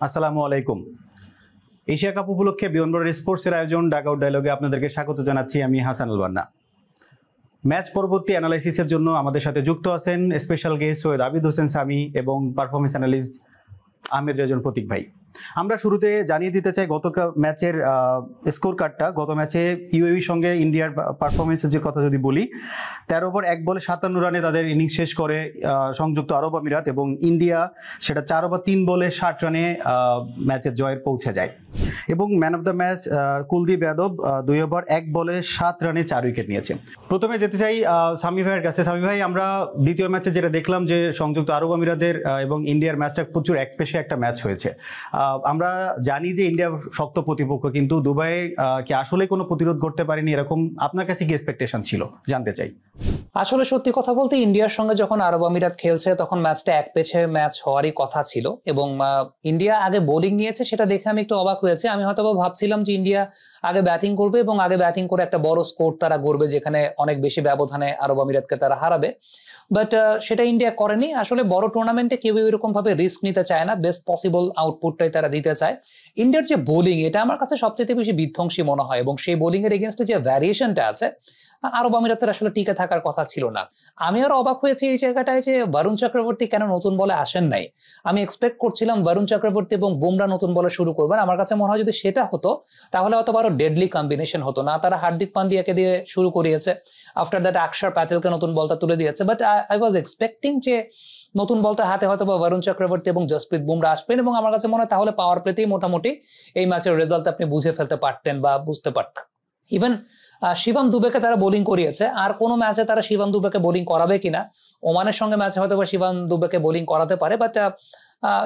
আসসালামু আলাইকুম। Asia cup উপলক্ষে বিয়ন্ড স্পোর্টসের আয়োজন ডাকআউট ডায়লগে আপনাদেরকে স্বাগত জানাচ্ছি। আমি হাসান আল বান্না। ম্যাচ পরবর্তী অ্যানালাইসিসের জন্য আমাদের সাথে যুক্ত আছেন স্পেশাল গেস্ট সৈয়দ আবিদ হোসেন সামি এবং পারফরমেন্স অ্যানালিস্ট আহমেদ রেজন প্রতীক ভাই। আমরা শুরুতে জানিয়ে দিতে চাই গত ম্যাচের স্কোর কার্ডটা। গত ম্যাচে ইউএইর সঙ্গে ইন্ডিয়ার পারফরমেন্সের যে কথা যদি বলি, 13 ওভার 1 বলে 57 রানে তাদের ইনিংস শেষ করে সংযুক্ত আরব আমিরাত, এবং ইন্ডিয়া সেটা 4 ওভার 3 বলে 60 রানে ম্যাচের জয়ের পৌঁছে যায়। এবং man of the match Kuldeep Yadav 2 over 1 বলে 7 রানে 4 উইকেট নিয়েছে। প্রথমে যেতে চাই সামি ভাইয়ের কাছে। সামি ভাই, আমরা দ্বিতীয় ম্যাচে যেটা দেখলাম যে সংযুক্ত আরব আমিরাতের এবং ইন্ডিয়ার ম্যাচটা প্রচুর একপেশে একটা ম্যাচ হয়েছে। আমরা জানি যে ইন্ডিয়া শক্ত প্রতিপক্ষ, কিন্তু দুবাইয়ে কি আসলে কোনো প্রতিরোধ করতে পারেনি, এরকম আপনার কাছে কি এক্সপেকটেশন ছিল জানতে চাই। আসলে সত্যি কথা বলতে ইন্ডিয়ার সঙ্গে যখন আরব আমিরাত খেলছে তখন ম্যাচটা এক পেছে ম্যাচ হওয়ারই কথা ছিল, এবং ইন্ডিয়া আগে বোলিং নিয়েছে সেটা দেখে আমি একটু অবাক হয়েছে। আমি হয়তো ভাবছিলাম যে ইন্ডিয়া আগে ব্যাটিং করবে এবং আগে ব্যাটিং করে একটা বড় স্কোর তারা গড়বে, যেখানে অনেক বেশি ব্যবধানে আরব আমিরাতকে তারা হারাবে। বাট সেটা ইন্ডিয়া করেনি। আসলে বড় টুর্নামেন্টে কেউ এরকম ভাবে রিস্ক নিতে চায় না, বেস্ট পসিবল আউটপুটটাই তারা দিতে চায়। ইন্ডিয়ার যে বোলিং, এটা আমার কাছে সবচেয়ে বেশি বিধ্বংসী মনে হয়, এবং সেই বোলিং এর এগেনস্টে যে ভ্যারিয়েশনটা আছে আরব আমিরাতের আসলে টিকে থাকার কথা ছিল না। আমি আরো অবাক হয়েছি এই জায়গাটায় যে বরুণ চক্রবর্তী কেন নতুন বলে আসেন নাই। আমি এক্সপেক্ট করছিলাম বরুণ চক্রবর্তী এবং বুমরা নতুন বলে শুরু করবেন। আমার কাছে মনে হয় যদি সেটা হতো তাহলে হয়তো আরো ডেডলি কম্বিনেশন হতো না। তারা হার্দিক পান্ডিয়াকে দিয়ে শুরু করিয়েছে, আফটার দ্যাট আকসার প্যাটেলকে নতুন বলটা তুলে দিয়েছে। বাট আই ওয়াজ এক্সপেক্টিং যে নতুন বলটা হাতে হয়তো বা বরুণ চক্রবর্তী এবং জসপ্রীত বুমরা আসবেন, এবং আমার কাছে মনে হয় তাহলে পাওয়ার প্লেতেই মোটামুটি এই ম্যাচের রেজাল্ট আপনি বুঝে ফেলতে পারতেন বা বুঝতে পারতেন। ইভেন শিবম দুবেকে তারা বোলিং করিয়েছে, আর কোনো ম্যাচে তারা শিবম দুবেকে বোলিং করাবে কিনা, ওমানের সঙ্গে ম্যাচে হয়তো বা শিবম দুবেকে বোলিং করাতে পারে, বাট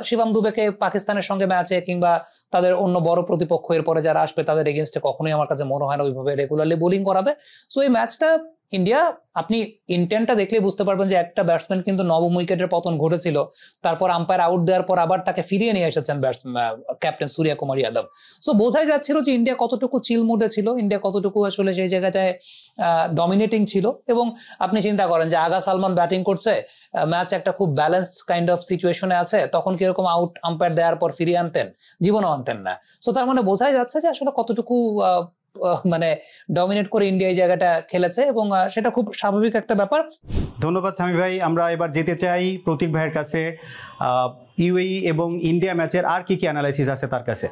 শিবম দুবেকে পাকিস্তানের সঙ্গে ম্যাচে কিংবা তাদের অন্য বড় প্রতিপক্ষ এরপরে যারা আসবে তাদের এগেনস্টে কখনোই আমার কাছে মনে হয় না ওইভাবে রেগুলারলি বোলিং করাবে। সো এই ম্যাচটা ইন্ডিয়া, আপনি ইন্টেন্টটা দেখলেই বুঝতে পারবেন যে একটা ব্যাটসম্যান কিন্তু 9 উইকেটের পতন ঘটেছিল, তারপর আম্পায়ার আউট দেওয়ার পর আবার তাকে ফিরিয়ে নিয়ে এসেছেন ক্যাপ্টেন সূর্য কুমার যাদব। সো বোঝাই যাচ্ছিল যে ইন্ডিয়া কতটুকু চিল মুডে ছিল, ইন্ডিয়া কতটুকু আসলে সেই জায়গাটায় ডমিনেটিং ছিল। এবং আপনি চিন্তা করেন যে আগা সালমান ব্যাটিং করছে, ম্যাচ একটা খুব ব্যালেন্সড কাইন্ড অফ সিচুয়েশনে আছে, তখন কিরকম আউট আম্পায়ার দেওয়ার পর ফিরিয়ে আনতেন? জীবনও আনতেন না। সো তার মানে বোঝাই যাচ্ছে যে আসলে কতটুকু মানে ডমিনেট করে ইন্ডিয়া এই জায়গাটা খেলেছে, এবং সেটা খুব স্বাভাবিক একটা ব্যাপার। ধন্যবাদ সামি ভাই। আমরা এবার যেতে চাই প্রতীক ভাইয়ের কাছে। ইউএই এবং ইন্ডিয়া ম্যাচের আর কি কি অ্যানালাইসিস আছে তার কাছে।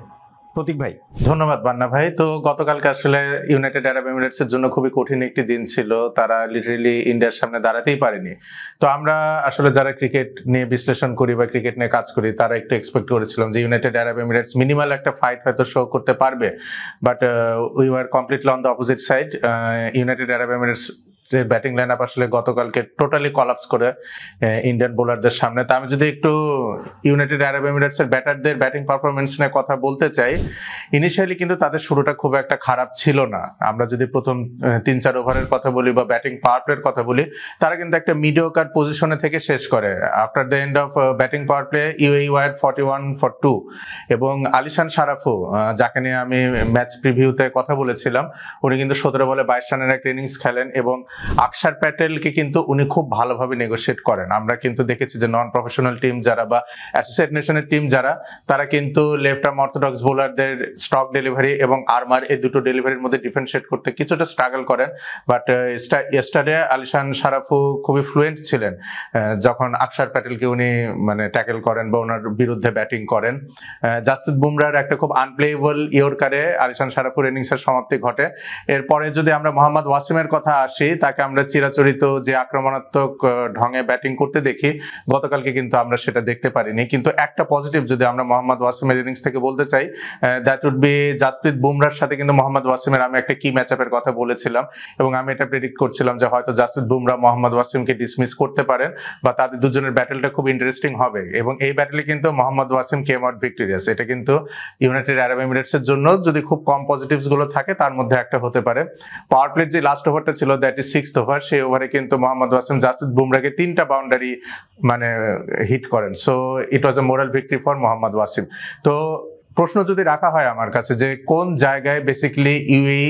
প্রতীক ভাই। ধন্যবাদ বান্না ভাই। তো গতকালকে আসলে ইউনাইটেড আরব এমিরেটসের জন্য খুবই কঠিন একটি দিন ছিল, তারা লিটারেলি ইন্ডিয়ার সামনে দাঁড়াতেই পারেনি। তো আমরা আসলে যারা ক্রিকেট নিয়ে বিশ্লেষণ করি বা ক্রিকেট নিয়ে কাজ করি তারা একটু এক্সপেক্ট করেছিলাম যে ইউনাইটেড আরব এমিরেটস মিনিমাল একটা ফাইট হয়তো শো করতে পারবে, but we were completely on the opposite side. United Arab Emirates batting line up আসলে গতকালকে টোটালি কলাপস করে ইন্ডিয়ান বোলারদের সামনে। তা আমি যদি একটু ইউনাইটেড আরব এমিরেটস এর ব্যাটারদের ব্যাটিং পারফরমেন্স নিয়ে কথা বলতে চাই, ইনিশিয়ালি কিন্তু তাদের শুরুটা খুব একটা খারাপ ছিল না। আমরা যদি প্রথম 3-4 ওভারের কথা বলি বা ব্যাটিং পাওয়ার প্লের কথা বলি, তারা কিন্তু একটা মিডিওকার পজিশনে থেকে শেষ করে। After the end of batting power play UAE were 41 for 2, এবং আলিশান সারাফু, যাকে নিয়ে আমি ম্যাচ প্রিভিউতে কথা বলেছিলাম, উনি কিন্তু 17 বলে 22 রানের একটা ইনিংস খেলেন, এবং আকসার প্যাটেলকে কিন্তু উনি খুব ভালোভাবে নেগোশিয়েট করেন। আমরা কিন্তু দেখেছি যে নন প্রফেশনাল টিম যারা বা অ্যাসোসিয়েট নেশনের টিম যারা, তারা কিন্তু লেফট আর্ম অর্থোডক্স বোলারদের স্টক ডেলিভারি এবং আর্মার এই দুটো ডেলিভারির মধ্যে ডিফারেন্সিয়েট করতে কিছুটা স্ট্রাগল করেন। বাট ইয়েস্টারডে আলিশান সারাফু খুবই ফ্লুয়েন্ট ছিলেন যখন আকসার প্যাটেলকে উনি মানে ট্যাকেল করেন বা ওনার বিরুদ্ধে ব্যাটিং করেন। জাসপ্রীত বুমরার একটা খুব আনপ্লেয়েবল ইয়র্কারে আলিশান সারাফুর ইনিংসের সমাপ্তি ঘটে। এরপরে যদি আমরা মোহাম্মদ ওয়াসিমের কথা আসি, তাকে আমরা চিরাচরিত যে আক্রমণাত্মক ঢঙে ব্যাটিং করতে দেখি, গতকালকে কিন্তু আমরা সেটা দেখতে পারিনি। কিন্তু একটা পজিটিভ যদি আমরা মোহাম্মদ ওয়াসিমের ইনিংস থেকে বলতে চাই, দ্যাট উড বি জাসপ্রীত বুমরার সাথে কিন্তু মোহাম্মদ ওয়াসিমের আমি একটা কি ম্যাচ আপের কথা বলেছিলাম, এবং আমি এটা প্রেডিক্ট করছিলাম যে হয়তো জাসপ্রীত বুমরা মোহাম্মদ ওয়াসিমকে ডিসমিস করতে পারেন বা তাদের দুজনের ব্যাটেলটা খুব ইন্টারেস্টিং হবে। এবং এই ব্যাটেলে কিন্তু Mohammad Wasim came out victorious. এটা কিন্তু ইউনাইটেড আরব এমিরেটস এর জন্য যদি খুব কম পজিটিভস গুলো থাকে তার মধ্যে একটা হতে পারে। পাওয়ার প্লের যে লাস্ট ওভারটা ছিল, দ্যাট ইজ 6th ওভার, সেই ওভারে কিন্তু মোহাম্মদ ওয়াসিম জাসপ্রীত বুমরাকে 3টা বাউন্ডারি মানে হিট করেন। So it was a moral victory for Mohammad Wasim. তো প্রশ্ন যদি রাখা হয় আমার কাছে যে কোন জায়গায় বেসিক্যালি ইউএই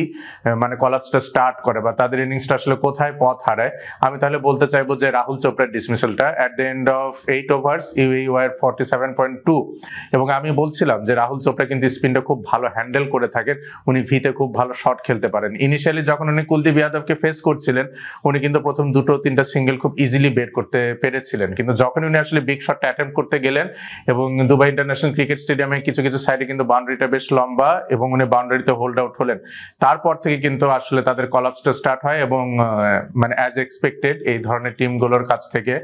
মানে কলাপসটা স্টার্ট করে বা তাদের ইনিংসটা আসলে কোথায় পথ হারায়, আমি তাহলে বলতে চাইবো যে রাহুল চোপড়ার ডিসমিসালটা। At the end of 8 overs UAE were 47.2, এবং আমি বলছিলাম যে রাহুল চোপড়া কিন্তু স্পিনটা খুব ভালো হ্যান্ডেল করে থাকেন, উনি ভিতে খুব ভালো শট খেলতে পারেন। ইনিশিয়ালি যখন উনি কুলদীপ যাদবকে ফেস করছিলেন, উনি কিন্তু প্রথম 2-3টা সিঙ্গেল খুব ইজিলি বের করতে পেরেছিলেন, কিন্তু যখন উনি আসলে বিগ শটটা অ্যাটেম্প করতে গেলেন এবং দুবাই ইন্টারন্যাশনাল ক্রিকেট স্টেডিয়ামে কিছু কিছু সাইডে কিন্তু বাউন্ডারিটা বেশ লম্বা এবং উনি বাউন্ডারিতে হোল্ড আউট হলেন, তারপর থেকে কিন্তু আসলে তাদের কলাপসটা স্টার্ট হয়। এবং মানে অ্যাজ এক্সপেক্টেড এই ধরনের টিমগুলোর কাছ থেকে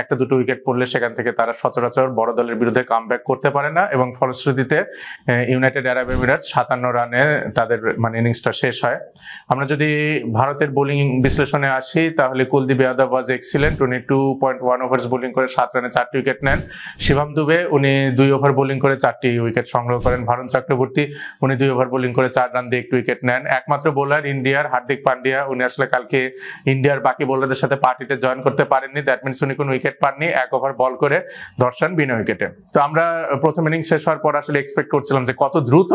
1-2 উইকেট পড়লে সেখান থেকে তারা সচরাচর বড় দলের বিরুদ্ধে কামব্যাক করতে পারে না, এবং ফলশ্রুতিতে ইউনাইটেড আরব এমিরেটস 57 রানে তাদের মানে ইনিংসটা শেষ হয়। আমরা যদি ভারতের বোলিং বিশ্লেষণে আসি তাহলে কুলদীপ যাদব ওয়াজ এক্সিলেন্ট, উনি 2.1 ওভার্স বোলিং করে 7 রানে 4টি উইকেট নেন। শিবম দুবে উনি 2 ওভার বোলিং করে 4টি উইকেট সংগ্রহ করেন। ভারুণ চক্রবর্তী উনি 2 ওভার বোলিং করে 4 রান দিয়ে 1 উইকেট নেন। একমাত্র বোলার ইন্ডিয়ার হার্দিক পান্ডিয়া, উনি আসলে কালকে ইন্ডিয়ার বাকি বোলারদের সাথে পার্টিতে জয়েন করতে পারেননি, দ্যাট মিনস উনি কোনো উইকেট পাননি, 1 ওভার বল করে 10 রান বিনা উইকেটে। তো আমরা প্রথম ইনিংস শেষ হওয়ার পর আসলে এক্সপেক্ট করছিলাম যে কত দ্রুত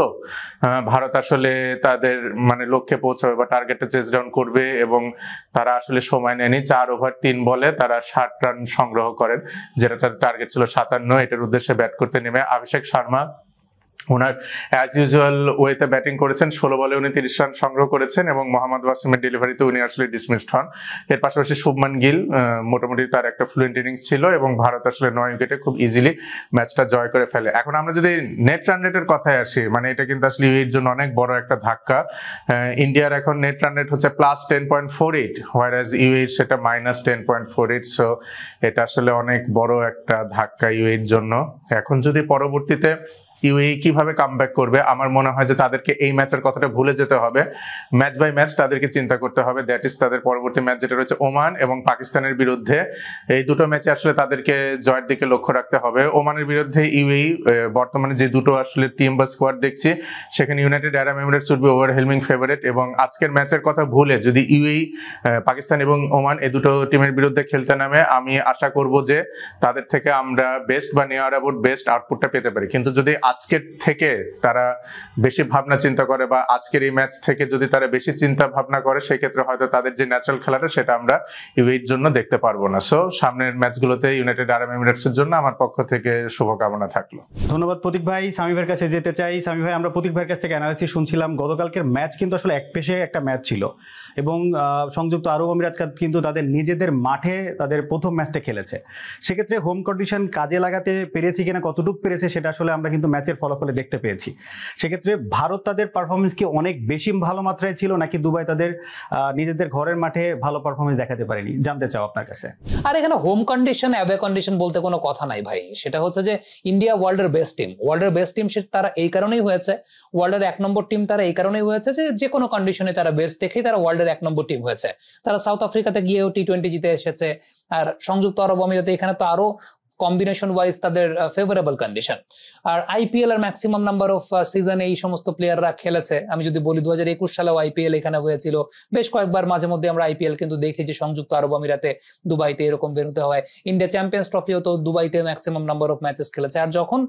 ভারত আসলে তাদের মানে লক্ষ্যে পৌঁছাবে বা টার্গেটে চেস ডাউন করবে, এবং তারা আসলে সময় নেয়নি। 4 ওভার 3 বলে তারা 60 রান সংগ্রহ করেন, যেটা তাদের টার্গেট ছিল 57। এটার উদ্দেশ্যে ব্যাট করতে নেমে অভিষেক শর্মা ওনার অ্যাজ ইউজুয়াল ওয়েতে ব্যাটিং করেছেন, 16 বলে উনি 30 রান সংগ্রহ করেছেন, এবং মোহাম্মদ ওয়াসিমের ডেলিভারিতে উনি আসলে ডিসমিসড হন। এর পাশাপাশি শুভমান গিল মোটামুটি তার একটা ফ্লুয়েন্ট ইনিংস ছিল, এবং ভারত আসলে 9 উইকেটে খুব ইজিলি ম্যাচটা জয় করে ফেলে। এখন আমরা যদি নেট রান রেটের কথায় আসি, মানে এটা কিন্তু আসলে ইউএইর জন্য অনেক বড় একটা ধাক্কা। ইন্ডিয়ার এখন নেট রান রেট হচ্ছে +10.48, হোয়ারাজ ইউএইর সেটা -10.48। সো এটা আসলে অনেক বড় একটা ধাক্কা ইউএইর জন্য। এখন যদি পরবর্তীতে ইউএই কিভাবে কামব্যাক করবে, আমার মনে হয় যে তাদেরকে এই ম্যাচের কথাটা ভুলে যেতে হবে, ম্যাচ বাই ম্যাচ তাদেরকে চিন্তা করতে হবে। দ্যাট ইজ তাদের পরবর্তী ম্যাচ যেটা রয়েছে ওমান এবং পাকিস্তানের বিরুদ্ধে। এই দুটো ম্যাচে আসলে তাদেরকে জয়ের দিকে লক্ষ্য রাখতে হবে। ওমানের বিরুদ্ধে ইউএই বর্তমানে যে দুটো আসলে টিম বা স্কোয়াড দেখছি, সেখানে United Arab Emirates would be overwhelming favourite, এবং আজকের ম্যাচের কথা ভুলে যদি ইউএই পাকিস্তান এবং ওমান এই দুটো টিমের বিরুদ্ধে খেলতে নামে, আমি আশা করব যে তাদের থেকে আমরা বেস্ট বা নিয়ার অ্যাবাউট বেস্ট আউটপুটটা পেতে পারি। কিন্তু যদি আজকের থেকে তারা বেশি ভাবনা চিন্তা করে বা আজকের এই ম্যাচ থেকে যদি তারা বেশি চিন্তা ভাবনা করে, সেই ক্ষেত্রে হয়তো তাদের যে ন্যাচারাল খেলাটা সেটা আমরা ইউএইর জন্য দেখতে পারবো না। সো সামনের ম্যাচগুলোতে ইউনাইটেড আরব এমিরেটসের জন্য আমার পক্ষ থেকে শুভকামনা থাকলো। ধন্যবাদ প্রতীক ভাই। সামি ভাইয়ের কাছে যেতে চাই। সামি ভাই, আমরা প্রতীক ভাইয়ের কাছ থেকে অ্যানালিসিস শুনছিলাম, গতকালকের ম্যাচ কিন্তু আসলে একপেশে একটা ম্যাচ ছিল, এবং সংযুক্ত আরব আমিরাত কিন্তু তাদের নিজেদের মাঠে তাদের প্রথম ম্যাচটা খেলেছে। সেক্ষেত্রে হোম কন্ডিশন কাজে লাগাতে পেরেছে কিনা, কতটুকু পেরেছে, সেটা আসলে আমরা কিন্তু ম্যাচের ফলাফলে দেখতে পেয়েছি। সেক্ষেত্রে ভারত তাদের পারফরমেন্স কি অনেক বেশি ভালো মাত্রায় ছিল, নাকি দুবাই তাদের নিজেদের ঘরের মাঠে ভালো পারফরমেন্স দেখাতে পারেনি, জানতে চাও আপনার কাছে। আর এখানে হোম কন্ডিশন অ্যাওয়ে কন্ডিশন বলতে কোনো কথা নাই ভাই। সেটা হচ্ছে যে ইন্ডিয়া ওয়ার্ল্ডের বেস্ট টিম, ওয়ার্ল্ডের বেস্ট টিম তারা এই কারণেই হয়েছে, ওয়ার্ল্ডের 1 নম্বর টিম তারা এই কারণেই হয়েছে যে কোনো কন্ডিশনে তারা বেস্ট দেখেই তারা ওয়ার্ল্ডের 1 নম্বর টিম হয়েছে। তারা সাউথ আফ্রিকাতে গিয়েও টি20 জিতে এসেছে, আর সংযুক্ত আরব আমিরাতে এখানে তো আরো কম্বিনেশন ওয়াইজ তাদের ফেভারেবল কন্ডিশন। আর আইপিএল এর ম্যাক্সিমাম নাম্বার অফ সিজনে এই সমস্ত প্লেয়াররা খেলেছে। আমি যদি বলি 2021 সালেও আইপিএল এখানে হয়েছিল, বেশ কয়েকবার মাঝে মধ্যে আমরা আইপিএল কিন্তু দেখি যে সংযুক্ত আরব আমিরাতে, দুবাইতে এরকম বেরোতে হয়। ইন্ডিয়া চ্যাম্পিয়ন্স ট্রফিও তো দুবাইতে ম্যাক্সিমাম নাম্বার অফ ম্যাচেস খেলেছে। আর যখন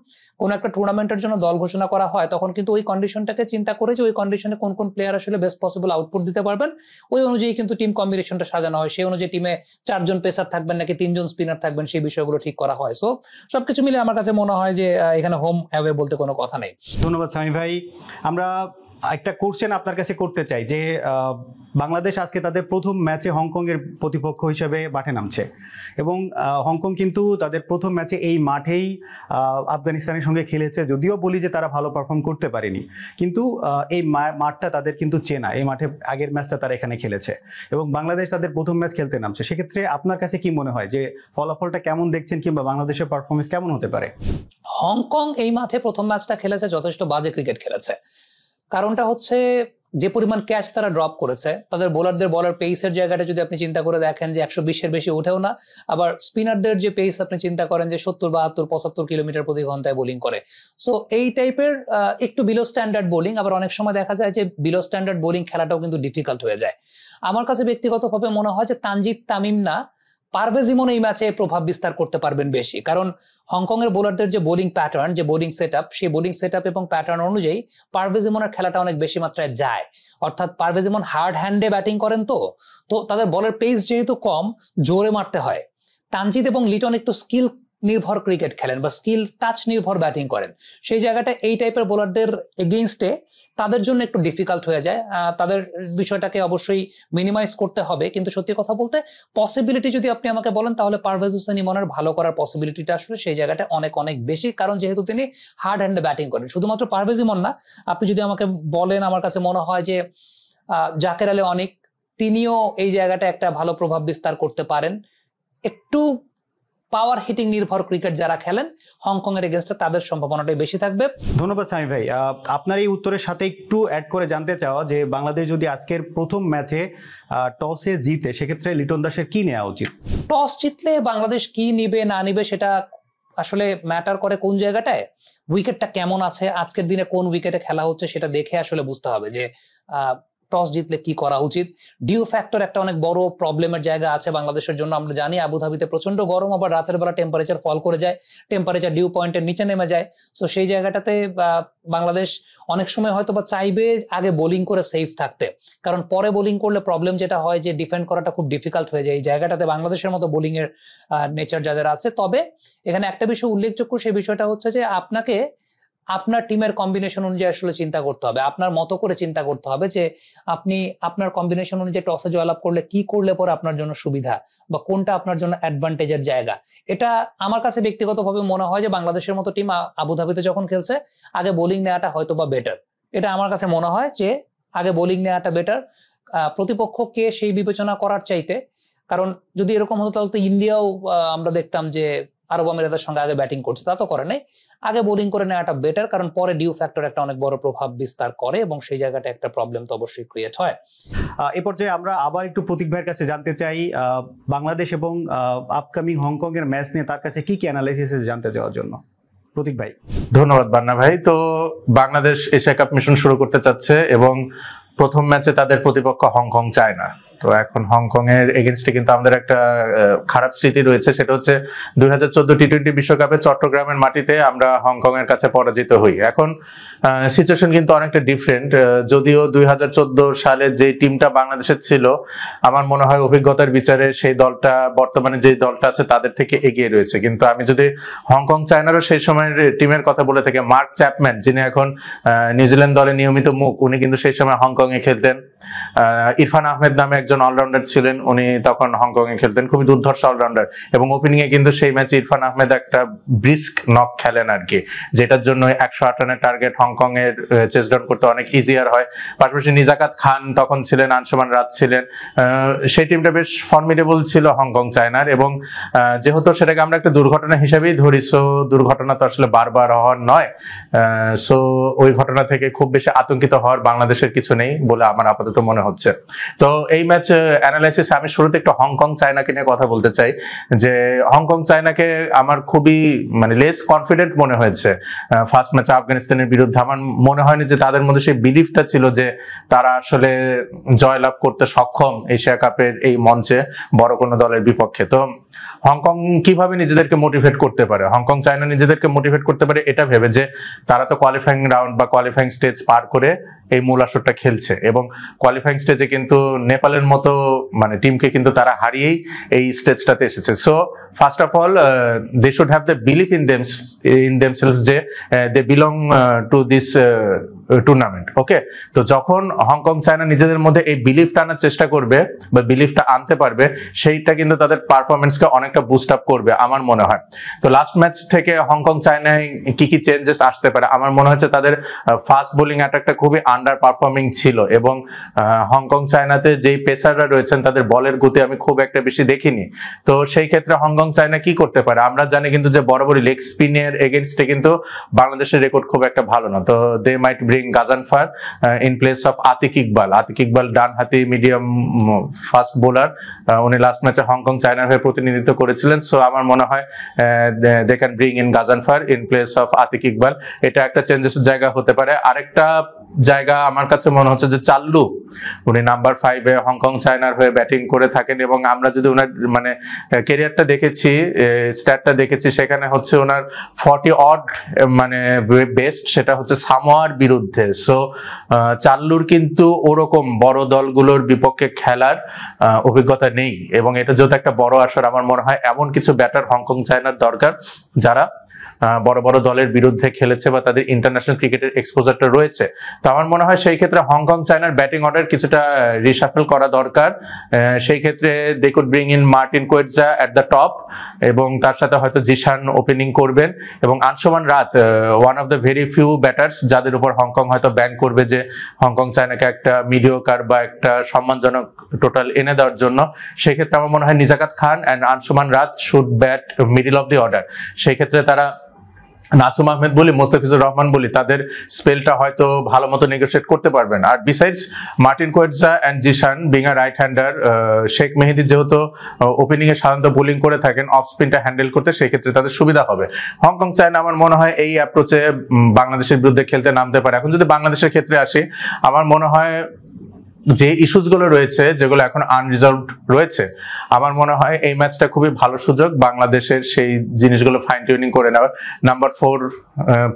কোনো একটা টুর্নামেন্টের জন্য দল ঘোষণা করা হয়, তখন কিন্তু ওই কন্ডিশনটাকে চিন্তা করে যে ওই কন্ডিশনে কোন কোন প্লেয়ার আসলে বেস্ট পসিবল আউটপুট দিতে পারবেন, ওই অনুযায়ী কিন্তু টিম কম্বিনেশনটা সাজানো হয়। সেই অনুযায়ী টিমে 4 জন পেসার থাকবেন নাকি 3 জন স্পিনার থাকবেন, সেই বিষয়গুলো ঠিক করা হয়। সো সবকিছু মিলে আমার কাছে মনে হয় যে এখানে হোম অ্যাওয়ে বলতে কোনো কথা নেই। ধন্যবাদ সামি ভাই। আমরা একটা কোশ্চেন আপনার কাছে করতে চাই যে বাংলাদেশ আজকে তাদের প্রথম ম্যাচে হংকং এর প্রতিপক্ষ হিসেবে মাঠে নামছে, এবং হংকং কিন্তু তাদের প্রথম ম্যাচে এই মাঠেই আফগানিস্তানের সঙ্গে খেলেছে। যদিও বলি যে তারা ভালো পারফর্ম করতে পারেনি, কিন্তু এই মাঠটা তাদের কিন্তু চেনা, এই মাঠে আগের ম্যাচটা তারা এখানে খেলেছে, এবং বাংলাদেশ তাদের প্রথম ম্যাচ খেলতে নামছে। সেক্ষেত্রে আপনার কাছে কি মনে হয় যে ফলাফলটা কেমন দেখছেন, কিংবা বাংলাদেশের পারফরমেন্স কেমন হতে পারে? হংকং এই মাঠে প্রথম ম্যাচটা খেলেছে, যথেষ্ট বাজে ক্রিকেট খেলেছে। কারণটা হচ্ছে যে পরিমাণ ক্যাচ তারা ড্রপ করেছে, তাদের বোলারদের বলার পেসের জায়গাটা যদি আপনি চিন্তা করে দেখেন যে 120-এর বেশি ওঠেও না, আবার স্পিনারদের যে পেস আপনি চিন্তা করেন যে 70, 72, 75 কিলোমিটার প্রতি ঘন্টায় বোলিং করে। সো এই টাইপের একটু বিলো স্ট্যান্ডার্ড বোলিং, আবার অনেক সময় দেখা যায় যে বিলো স্ট্যান্ডার্ড বোলিং খেলাটাও কিন্তু ডিফিকাল্ট হয়ে যায়। আমার কাছে ব্যক্তিগতভাবে মনে হয় যে তানজিদ তামিম না, পারভেজ ইমন এই ম্যাচে প্রভাব বিস্তার করতে পারবেন বেশি, কারণ হংকং এর বোলারদের যে বোলিং প্যাটার্ন, যে বোলিং সেটআপ, সেই বোলিং সেটআপ এবং প্যাটার্ন অনুযায়ী পারভেজ ইমনের খেলাটা অনেক বেশি মাত্রায় যায়। অর্থাৎ পারভেজ ইমন হার্ড হ্যান্ডে ব্যাটিং করেন, তো তাদের বলের পেস যেহেতু কম, জোরে মারতে হয়। তানজিদ এবং লিটন একটু স্কিল নির্ভর ক্রিকেট খেলেন বা স্কিল টাচ নির্ভর ব্যাটিং করেন। সেই জায়গাটা এই টাইপের বোলারদের এগেইনস্টে তাদের জন্য একটু ডিফিকাল্ট হয়ে যায়। তাদের বিষয়টাকে অবশ্যই মিনিমাইজ করতে হবে, কিন্তু সত্যি কথা বলতে পসিবিলিটি যদি আপনি আমাকে বলেন, তাহলে পারভেজ হোসেন ইমনের ভালো করার পসিবিলিটিটা আসলে সেই জায়গাটা অনেক অনেক বেশি, কারণ যেহেতু তিনি হার্ড হ্যান্ডে ব্যাটিং করেন। শুধুমাত্র পারভেজ ইমন না, আপনি যদি আমাকে বলেন, আমার কাছে মনে হয় যে জাকের আলী অনিক, তিনিও এই জায়গাটা একটা ভালো প্রভাব বিস্তার করতে পারেন। একটু পাওয়ার হিটিং নির্ভর ক্রিকেট যারা খেলেন হংকং এর এগেইনস্টে, তাদের সম্ভাবনাটাই বেশি থাকবে। ধন্যবাদ সামি ভাই। আপনার এই উত্তরের সাথে একটু অ্যাড করে জানতে চাওয়া যে বাংলাদেশ যদি আজকের প্রথম ম্যাচে টসে জিতে, সেক্ষেত্রে লিটন দাসের কি নেওয়া উচিত? টস জিতলে বাংলাদেশ কি নিবে না নিবে সেটা আসলে ম্যাটার করে কোন জায়গাটায়, উইকেটটা কেমন আছে, আজকের দিনে কোন উইকেটে খেলা হচ্ছে সেটা দেখে আসলে বুঝতে হবে যে টস জিতলে কি করা উচিত। ডিউ ফ্যাক্টর একটা অনেক বড় প্রবলেমের জায়গা আছে বাংলাদেশের জন্য। আমরা জানি আবুধাবিতে প্রচন্ড গরম, আবার রাতের বেলা টেম্পারেচার ফল করে যায়, টেম্পারেচার ডিউ পয়েন্টের নিচে নেমে যায়। সো সেই জায়গাটাতে বাংলাদেশ অনেক সময় হয়তো বা চাইবে আগে বোলিং করে সেফ থাকতে, কারণ পরে বোলিং করলে প্রবলেম যেটা হয় যে ডিফেন্ড করাটা খুব ডিফিকাল্ট হয়ে যায় এই জায়গাটাতে বাংলাদেশের মতো বোলিং এর নেচার যাদের আছে। তবে এখানে একটা বিষয় উল্লেখযোগ্য, সেই বিষয়টা হচ্ছে যে আপনাকে আপনার টিমের কম্বিনেশন অনুযায়ী আসলে চিন্তা করতে হবে, আপনার মতো করে চিন্তা করতে হবে যে আপনি আপনার কম্বিনেশন অনুযায়ী টসে জয়লাভ করলে কি করলে পরে আপনার জন্য সুবিধা বা কোনটা আপনার জন্য অ্যাডভান্টেজের জায়গা। এটা আমার কাছে ব্যক্তিগতভাবে মনে হয় যে বাংলাদেশের মতো টিম আবুধাবিতে যখন খেলছে, আগে বোলিং নেওয়াটা হয়তো বা বেটার। এটা আমার কাছে মনে হয় যে আগে বোলিং নেওয়াটা বেটার, প্রতিপক্ষকে সেই বিবেচনা করার চাইতে। কারণ যদি এরকম হতো তাহলে তো ইন্ডিয়াও আমরা দেখতাম যে আরব আমিরাতের সঙ্গে আগে ব্যাটিং করছে, তা তো করে নাই। আগে বোলিং করে নেওয়াটা বেটার, কারণ পরে ডিউ ফ্যাক্টর একটা অনেক বড় প্রভাব বিস্তার করে এবং সেই জায়গাটা একটা প্রবলেম তো অবশ্যই ক্রিয়েট হয়। এ পর্যায়ে আমরা আবার একটু প্রতীক ভাইয়ের কাছে জানতে চাই বাংলাদেশ এবং আপকামিং হংকং এর ম্যাচ নিয়ে তার কাছে কি কি অ্যানালাইসিস জানতে চাওয়ার জন্য। প্রতীক ভাই। ধন্যবাদ বান্না ভাই। তো বাংলাদেশ এশিয়া কাপ মিশন শুরু করতে চাচ্ছে এবং প্রথম ম্যাচে তাদের প্রতিপক্ষ হংকং চায় না। তো এখন হংকং এর এগেইনস্টে কিন্তু আমাদের একটা খারাপ স্মৃতি রয়েছে, সেটা হচ্ছে 2014 টি-20 বিশ্বকাপে চট্টগ্রামের মাটিতে আমরা হংকং এর কাছে পরাজিত হই। এখন সিচুয়েশন কিন্তু অনেকটা ডিফারেন্ট। যদিও 2014 সালে যে টিমটা বাংলাদেশের ছিল, আমার মনে হয় অভিজ্ঞতার বিচারে সেই দলটা বর্তমানে যে দলটা আছে তাদের থেকে এগিয়ে রয়েছে। কিন্তু আমি যদি হংকং চায়নারও সেই সময়ের টিমের কথা বলে থাকি, মার্ক চ্যাপম্যান যিনি এখন নিউজিল্যান্ড দলে নিয়মিত মুখ, উনি কিন্তু সেই সময় হংকং এ খেলতেন। ইরফান আহমেদ নামে একজন অলরাউন্ডার ছিলেন, উনি তখন হংকং এ খেলতেন, খুবই দুর্ধর্ষ অলরাউন্ডার। এবং ওপেনিং এ কিন্তু সেই ম্যাচে ইরফান আহমেদ একটা ব্রিস্ক নক খেলেন আর কি, যেটার জন্য 108 রানের টার্গেট হংকং এর চেস ডাউন করতে অনেক ইজিয়ার হয়। পাশাপাশি নিজাকাত খান তখন ছিলেন, আনসুমান রাত ছিলেন। সেই টিমটা বেশ ফর্মিডেবল ছিল হংকং চায়নার। এবং যেহেতু সেটাকে আমরা একটা দুর্ঘটনা হিসেবেই ধরি, সো দুর্ঘটনা তো আসলে বারবার হওয়ার নয়, সো ওই ঘটনা থেকে খুব বেশি আতঙ্কিত হওয়ার বাংলাদেশের কিছু নেই বলে আমার আপাতত মনে হচ্ছে। তো এই ম্যাচ অ্যানালাইসিস আমি শুরুতে একটু হংকং চায়নাকে নিয়ে কথা বলতে চাই, যে হংকং চায়নাকে আমার খুবই লেস কনফিডেন্ট মনে হয়েছে ফার্স্ট ম্যাচে আফগানিস্তানের বিরুদ্ধে। আমার মনে হয়নি যে তাদের মধ্যে সেই বিলিফটা ছিল যে তারা আসলে জয়লাভ করতে সক্ষম এশিয়া কাপের এই মঞ্চে বড় কোনো দলের বিপক্ষে। তো হংকং কিভাবে নিজেদেরকে মোটিভেট করতে পারে, হংকং চায়না নিজেদেরকে মোটিভেট করতে পারে এটা ভেবে যে তারা তো কোয়ালিফাইং রাউন্ড বা কোয়ালিফাইং স্টেজ পার করে এই মূল আসরটা খেলছে, এবং কোয়ালিফাইং স্টেজে কিন্তু নেপালের মতো টিমকে কিন্তু তারা হারিয়েই এই স্টেজটাতে এসেছে। So first of all they should have the belief in themselves যে they belong to this tournament. Okay, তো যখন হংকং চায়না নিজেদের মধ্যে এই বিলিফটা আনার চেষ্টা করবে বা বিলিফটা আনতে পারবে, সেইটা কিন্তু তাদের পারফরমেন্সকে অনেকটা বুস্ট আপ করবে আমার মনে হয়। তো লাস্ট ম্যাচ থেকে হংকং চায়নায় কি কি চেঞ্জেস আসতে পারে, আমার মনে হচ্ছে তাদের ফাস্ট বোলিং অ্যাটাকটা খুবই আন্ডার পারফর্মিং ছিল, এবং হংকং চায়নাতে যেই পেসাররা রয়েছেন তাদের বলের গতি আমি খুব একটা বেশি দেখিনি। তো সেই ক্ষেত্রে হংকং চায়না কি করতে পারে, আমরা জানি কিন্তু যে বরাবরই লেগ স্পিনের এগেইনস্টে কিন্তু বাংলাদেশের রেকর্ড খুব একটা ভালো না। তো they might bring Ghazanfar in place of Atiq Iqbal. Atiq Iqbal ডান হাতি মিডিয়াম ফাস্ট বোলার, উনি লাস্ট ম্যাচে হংকং চায়নার হয়ে প্রতিনিধিত্ব করেছিলেন। সো আমার মনে হয় they can bring in Ghazanfar in place of Atiq Iqbal. এটা একটা চেঞ্জেসের জায়গা হতে পারে। আরেকটা জায়গা আমার কাছে মনে হচ্ছে যে চাল্লু, উনি নাম্বার 5-এ হংকং চায়নার হয়ে ব্যাটিং করে থাকেন, এবং আমরা যদি ওনার মানে ক্যারিয়ারটা দেখেছি, স্ট্যাটটা দেখেছি, সেখানে হচ্ছে ওনার 40 অড মানে বেস্ট, সেটা হচ্ছে সামোয়ার বিরুদ্ধে। সো চাল্লুর কিন্তু ওরকম বড় দলগুলোর বিপক্ষে খেলার অভিজ্ঞতা নেই, এবং এটা যেহেতু একটা বড় আসর, আমার মনে হয় এমন কিছু ব্যাটার হংকং চায়নার দরকার যারা বড় বড় দলের বিরুদ্ধে খেলেছে বা তাদের ইন্টারন্যাশনাল ক্রিকেটের এক্সপোজারটা রয়েছে। তো আমার মনে হয় সেই ক্ষেত্রে হংকং চায়নার ব্যাটিং অর্ডার কিছুটা রিশাফল করা দরকার। সেই ক্ষেত্রে they could bring in Martin Coetzee at the top, এবং তার সাথে হয়তো জিশান ওপেনিং করবেন, এবং আনসুমান রাত one of the very few batters যাদের উপর হংকং হয়তো ব্যাংক করবে যে হংকং চায়নাকে একটা মিডিওকার বা একটা সম্মানজনক টোটাল এনে দেওয়ার জন্য। সেই ক্ষেত্রে আমার মনে হয় নিজাকাত খান অ্যান্ড আনসুমান রাত should bat middle of the order. সেই ক্ষেত্রে তারা নাসুম আহমেদ বলি, মোস্তাফিজুর রহমান বলি, তাদের স্পেলটা হয়তো ভালো মতো নেগোশিয়েট করতে পারবেন। আর besides Martin Coetzee and Zeeshan being a right hander, Sheikh Mehedi যেহেতু ওপেনিং এ সাধারণত বোলিং করে থাকেন, অফ স্পিনটা হ্যান্ডেল করতে সেই ক্ষেত্রে তাদের সুবিধা হবে। হংকং চায়না আমার মনে হয় এই অ্যাপ্রোচে বাংলাদেশের বিরুদ্ধে খেলতে নামতে পারে। এখন যদি বাংলাদেশের ক্ষেত্রে আসি, আমার মনে হয় যে ইস্যুসগুলো রয়েছে, যেগুলো এখন আনরিজলভড রয়েছে, আমার মনে হয় এই ম্যাচটা খুবই ভালো সুযোগ বাংলাদেশের সেই জিনিসগুলো ফাইন টিউনিং করে নেওয়ার। নাম্বার 4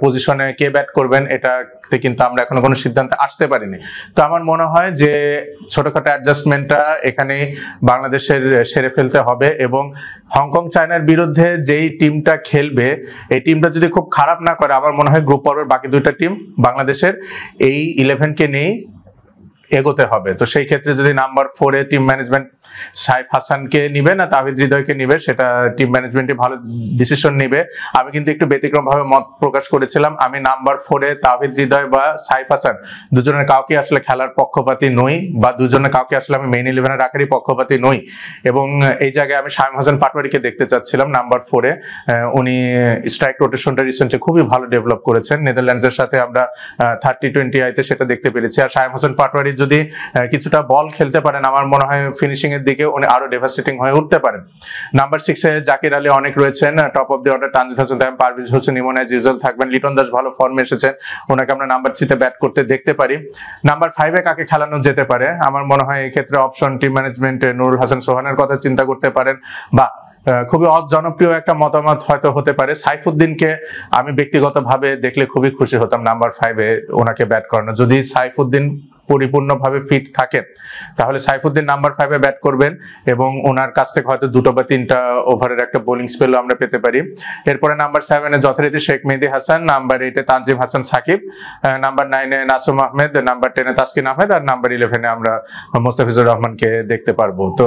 পজিশনে কে ব্যাট করবেন এটাতে কিন্তু আমরা এখনো কোনো সিদ্ধান্তে আসতে পারিনি। তো আমার মনে হয় যে ছোটখাটো অ্যাডজাস্টমেন্টটা এখানে বাংলাদেশের সেরে ফেলতে হবে, এবং হংকং চায়নার বিরুদ্ধে যেই টিমটা খেলবে এই টিমটা যদি খুব খারাপ না করে, আমার মনে হয় গ্রুপ পর্বের বাকি দুইটা টিম বাংলাদেশের এই 11কে নিয়েই এগোতে হবে। তো সেই ক্ষেত্রে যদি নাম্বার 4-এ টিম ম্যানেজমেন্ট সাইফ হাসানকে নিবে না তাহিদ হৃদয়কে নিবে, সেটা টিম ম্যানেজমেন্টই ভালো ডিসিশন নিবে। আমি কিন্তু একটু ব্যতিক্রম ভাবে মত প্রকাশ করেছিলাম, আমি নাম্বার 4-এ তাহিদ হৃদয় বা সাইফ হাসান দুজনের কাউকে আসলে খেলার পক্ষপাতী নই, বা দুজনের কাউকে আসলে আমি মেইন 11-এ রাখারই পক্ষপাতী নই। এবং এই জায়গায় আমি শামীম হাসান পাটোয়ারিকে দেখতে চাচ্ছিলাম নাম্বার 4-এ। উনি স্ট্রাইক রোটেশনটা রিসেন্টলি খুবই ভালো ডেভেলপ করেছেন, নেদারল্যান্ডসের সাথে আমরা 30-20 সেটা দেখতে পেরেছি। আর শামীম হাসান পাটোয়ারি যদি কিছুটা বল খেলতে পারেন, আমার মনে হয় ফিনিশিং এর দিকে উনি আরো ডেভাস্টেটিং হয়ে উঠতে পারেন। নাম্বার 6-এ জাকির আলী অনেক রয়েছেন, top of the order Tanzid Hasan Tamim, Parvez Hossain Emon as usual থাকবেন। লিটন দাস ভালো ফর্মে এসেছেন, ওনাকে আমরা নাম্বার 3-তে ব্যাট করতে দেখতে পারি। নাম্বার 5-এ কাকে খেলানো যেতে পারে, আমার মনে হয় এই ক্ষেত্রে option team management Nurul Hasan সোহানের কথা চিন্তা করতে পারেন, বা খুবই জনপ্রিয় একটা মতামত হয়তো হতে পারে সাইফুদ্দিনকে আমি ব্যক্তিগতভাবে দেখলে খুবই খুশি হতাম নাম্বার 5-এ ওনাকে ব্যাট করানো। যদি সাইফুদ্দিন পরিপূর্ণভাবে ফিট থাকেন তাহলে সাইফুদ্দিন নাম্বার 5-এ ব্যাট করবেন, এবং ওনার কাছ থেকে হয়তো 2 বা 3টা ওভারের একটা বোলিং স্পেলও আমরা পেতে পারি। এরপরে নাম্বার 7-এ যথারীতি শেখ মেহেদী হাসান, নাম্বার 8-এ তানজিম হাসান সাকিব, নাম্বার 9-এ নাসুম আহমেদ, নাম্বার 10-এ তাসকিন আহমেদ, আর নাম্বার 11-এ আমরা মোস্তাফিজুর রহমানকে দেখতে পারবো। তো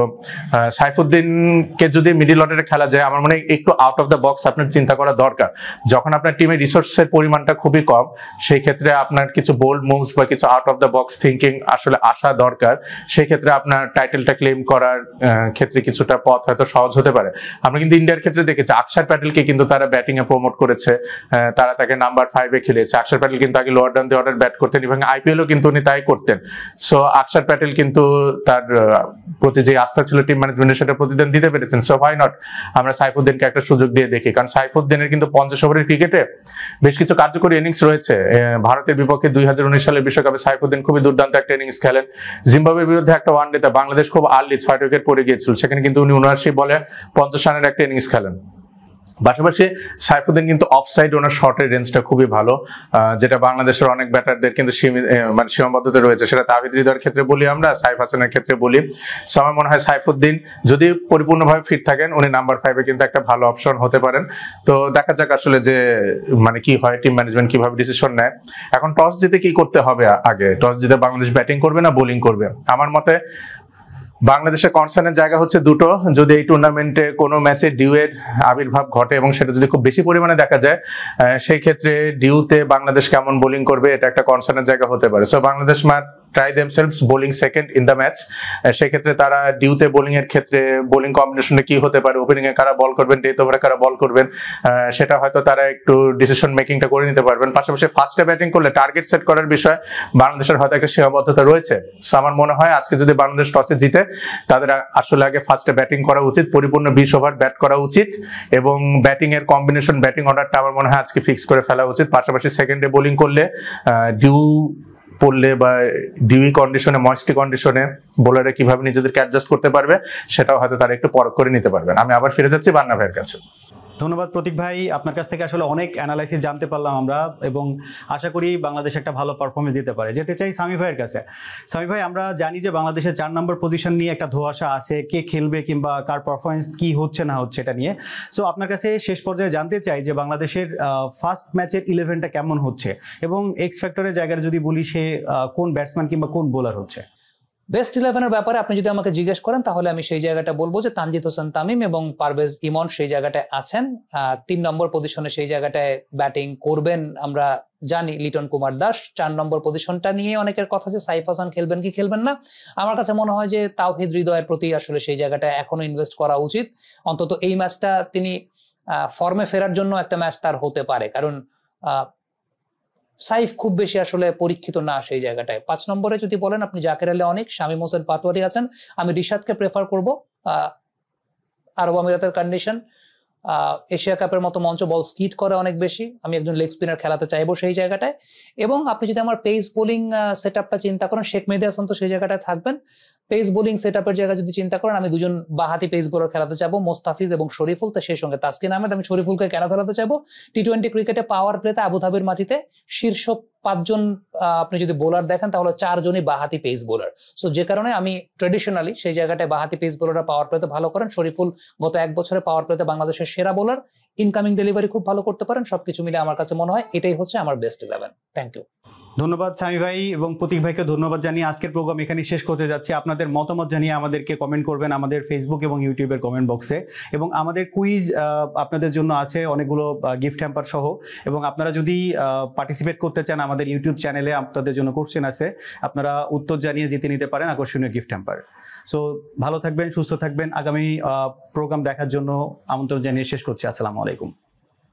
সাইফুদ্দিনকে যদি মিডল অর্ডারে খেলা যায়, আমার মনে হয় একটু আউট অফ দ্য বক্স আপনার চিন্তা করা দরকার। যখন আপনার টিমে রিসোর্সের পরিমাণটা খুবই কম, সেই ক্ষেত্রে আপনার কিছু বোল্ড মুভস বা কিছু out of the box thinking আসলে আসা দরকার। সেই ক্ষেত্রে আপনার টাইটেলটা ক্লেম করার ক্ষেত্রে কিছুটা পথ হয়তো সহজ হতে পারে। আমরা কিন্তু ইন্ডিয়ার ক্ষেত্রে দেখেছি আকসার প্যাটেলকে কিন্তু তারা ব্যাটিং এ প্রমোট করেছে, তারা তাকে নাম্বার 5-এ খেলেছে। আকসার প্যাটেল কিন্তু আগে lower down the order bat করতেন, এবং আইপিএলও কিন্তু উনি তাই করতেন। সো আকসার প্যাটেল কিন্তু তার প্রতি যে আস্থা ছিল টিম ম্যানেজমেন্টের, সেটা প্রতিদিন দিতে পেরেছেন। সো হোয়াই নট আমরা সাইফুদ্দিনকে একটা সুযোগ দিয়ে দেখি, কারণ সাইফুদ্দিনের কিন্তু 50 ওভারের ক্রিকেটে বেশ কিছু কার্যকরী ইনিংস রয়েছে। ভারতের বিপক্ষে 2019 সালের বিশ্বকাপে সাইফুদ্দিন খুবই দুর্দান্ত একটা ইনিংস খেলেন। জিম্বাবুয়ের বিরুদ্ধে একটা ওয়ানডেতে বাংলাদেশ খুব আর্লি 6 উইকেট পড়ে গিয়েছিল, সেখানে কিন্তু উনি 79 বলে 50 রানের একটা ইনিংস খেলেন। পাশাপাশি সাইফুদ্দিন কিন্তু অফসাইড ওনার শটের রেঞ্জটা খুবই ভালো, যেটা বাংলাদেশের অনেক ব্যাটারদের কিন্তু সীমাবদ্ধতা রয়েছে, সেটা তাহিদ হৃদয়ের ক্ষেত্রে বলি আমরা, সাইফ হাসানের ক্ষেত্রে বলি। সো আমার মনে হয় সাইফুদ্দিন যদি পরিপূর্ণভাবে ফিট থাকেন, উনি নাম্বার 5-এ কিন্তু একটা ভালো অপশন হতে পারেন। তো দেখা যাক আসলে যে মানে কি হয়, টিম ম্যানেজমেন্ট কিভাবে ডিসিশন নেয়। এখন টস জিতে কি করতে হবে, আগে টস জিতে বাংলাদেশ ব্যাটিং করবে না বোলিং করবে? আমার মতে বাংলাদেশের কনসার্নের জায়গা হচ্ছে দুটো। যদি এই টুর্নামেন্টে কোনো ম্যাচে ডিউয়ের আবির্ভাব ঘটে এবং সেটা যদি খুব বেশি পরিমাণে দেখা যায়, সেই ক্ষেত্রে ডিউতে বাংলাদেশ কেমন বোলিং করবে এটা একটা কনসার্নের জায়গা হতে পারে। So Bangladesh try themselves bowling second in the match. সেই ক্ষেত্রে তারা ডিউতে বোলিং এর ক্ষেত্রে বোলিং কম্বিনেশনে কি হতে পারে, ওপেনিং এ কারা বল করবেন, ডেথ ওভারে কারা বল করবেন, সেটা হয়তো তারা একটু ডিসিশন মেকিংটা করে নিতে পারবেন। পাশাপাশি ফার্স্টে ব্যাটিং করলে টার্গেট সেট করার বিষয় বাংলাদেশের হয়তো একটা সীমাবদ্ধতা রয়েছে। সো আমার মনে হয় আজকে যদি বাংলাদেশ টসে জিতে, তাদের আসলে আগে ফার্স্টে ব্যাটিং করা উচিত, পরিপূর্ণ 20 ওভার ব্যাট করা উচিত, এবং ব্যাটিং এর কম্বিনেশন, ব্যাটিং অর্ডারটা আমার মনে হয় আজকে ফিক্স করে ফেলা উচিত। পাশাপাশি সেকেন্ডে বোলিং করলে ডিউ পড়লে বা ডিউই কন্ডিশনে, ময়েস্টি কন্ডিশনে বোলারে কিভাবে নিজেদেরকে অ্যাডজাস্ট করতে পারবে সেটাও হয়তো তারা একটু পরখ করে নিতে পারবেন। আমি আবার ফিরে যাচ্ছি বান্না ভাইয়ের কাছে। ধন্যবাদ প্রতীক ভাই, আপনার কাছ থেকে আসলে অনেক অ্যানালাইসিস জানতে পারলাম আমরা, এবং আশা করি বাংলাদেশ একটা ভালো পারফরমেন্স দিতে পারে। যেতে চাই সামি ভাইয়ের কাছে। সামি ভাই, আমরা জানি যে বাংলাদেশের 4 নম্বর পজিশন নিয়ে একটা ধোঁয়াশা আছে, কে খেলবে কিংবা কার পারফরমেন্স কি হচ্ছে না হচ্ছে এটা নিয়ে। সো আপনার কাছে শেষ পর্যায়ে জানতে চাই যে বাংলাদেশের ফার্স্ট ম্যাচের 11টা কেমন হচ্ছে, এবং এক্স ফ্যাক্টরের জায়গায় যদি বলি সে কোন ব্যাটসম্যান কিংবা কোন বোলার হচ্ছে। বেস্ট 11-এর ব্যাপারে আপনি যদি আমাকে জিজ্ঞেস করেন তাহলে আমি সেই জায়গাটা বলবো যে তানজিদ হোসেন তামিম এবং পারভেজ ইমন সেই জায়গাটায় আছেন। 3 নম্বর পজিশনে সেই জায়গাটায় ব্যাটিং করবেন আমরা জানি লিটন কুমার দাস। 4 নম্বর পজিশনটা নিয়ে অনেকের কথা যে সাইফ হাসান খেলবেন কি খেলবেন না। আমার কাছে মনে হয় যে তাওহিদ হৃদয়ের প্রতি আসলে সেই জায়গাটায় এখনো ইনভেস্ট করা উচিত। অন্তত এই ম্যাচটা তিনি ফর্মে ফেরার জন্য একটা ম্যাচ তার হতে পারে, কারণ সাইফ খুব বেশি আসলে পরীক্ষিত না সেই জায়গাটায়। 5 নম্বরে যদি বলেন আপনি জাকের আলী অনেক, শামীম হোসেন পাটোয়ারি আছেন। আমি রিশাদকে প্রেফার করব। আরব আমিরাতের কন্ডিশন, এশিয়া কাপের মতো মঞ্চ, বল স্কিট করে অনেক বেশি। আমি একজন লেগ স্পিনার খেলাতে চাইবো সেই জায়গাটায়। এবং আপনি যদি আমার পেস বোলিং সেট আপটা চিন্তা করেন, শেখ মেহেদী হাসান তো সেই জায়গাটায় থাকবেন। পেস বোলিং সেট আপের জায়গা যদি চিন্তা করেন, আমি 2জন বাহাতি পেস বোলার খেলাতে চাইবো, মোস্তাফিজ এবং শরীফুল। তো সেই সঙ্গে তাসকিন আহমেদ। আমি শরীফুলকে কেন খেলাতে চাইবো, টি-20 ক্রিকেটে পাওয়ার প্লেতে আবুধাবির মাটিতে শীর্ষ 5 জন আপনি যদি বোলার দেখেন তাহলে 4 জনই বাহাতি পেস বোলার। সো যে কারণে আমি ট্রেডিশনালি সেই জায়গাটায় বাহাতি পেস বোলাররা পাওয়ার প্লেতে ভালো করেন। শরীফুল গত 1 বছরে পাওয়ার প্লেতে বাংলাদেশের সেরা বোলার, ইনকামিং ডেলিভারি খুব ভালো করতে পারেন। সবকিছু মিলে আমার কাছে মনে হয় এটাই হচ্ছে আমার বেস্ট 11। Thank you. ধন্যবাদ সামি ভাই এবং প্রতীক ভাইকে ধন্যবাদ জানিয়ে আজকের প্রোগ্রাম এখানে শেষ করতে যাচ্ছি। আপনাদের মতামত জানিয়ে আমাদেরকে কমেন্ট করবেন আমাদের ফেসবুক এবং ইউটিউবের কমেন্ট বক্সে, এবং আমাদের কুইজ আপনাদের জন্য আছে অনেকগুলো গিফট হ্যাম্পার সহ, এবং আপনারা যদি পার্টিসিপেট করতে চান আমাদের ইউটিউব চ্যানেলে আপনাদের জন্য কোশ্চেন আছে, আপনারা উত্তর জানিয়ে জিতে নিতে পারেন আকর্ষণীয় গিফট হ্যাম্পার। সো ভালো থাকবেন, সুস্থ থাকবেন। আগামী প্রোগ্রাম দেখার জন্য আমন্ত্রণ জানিয়ে শেষ করছি। আসসালামু আলাইকুম।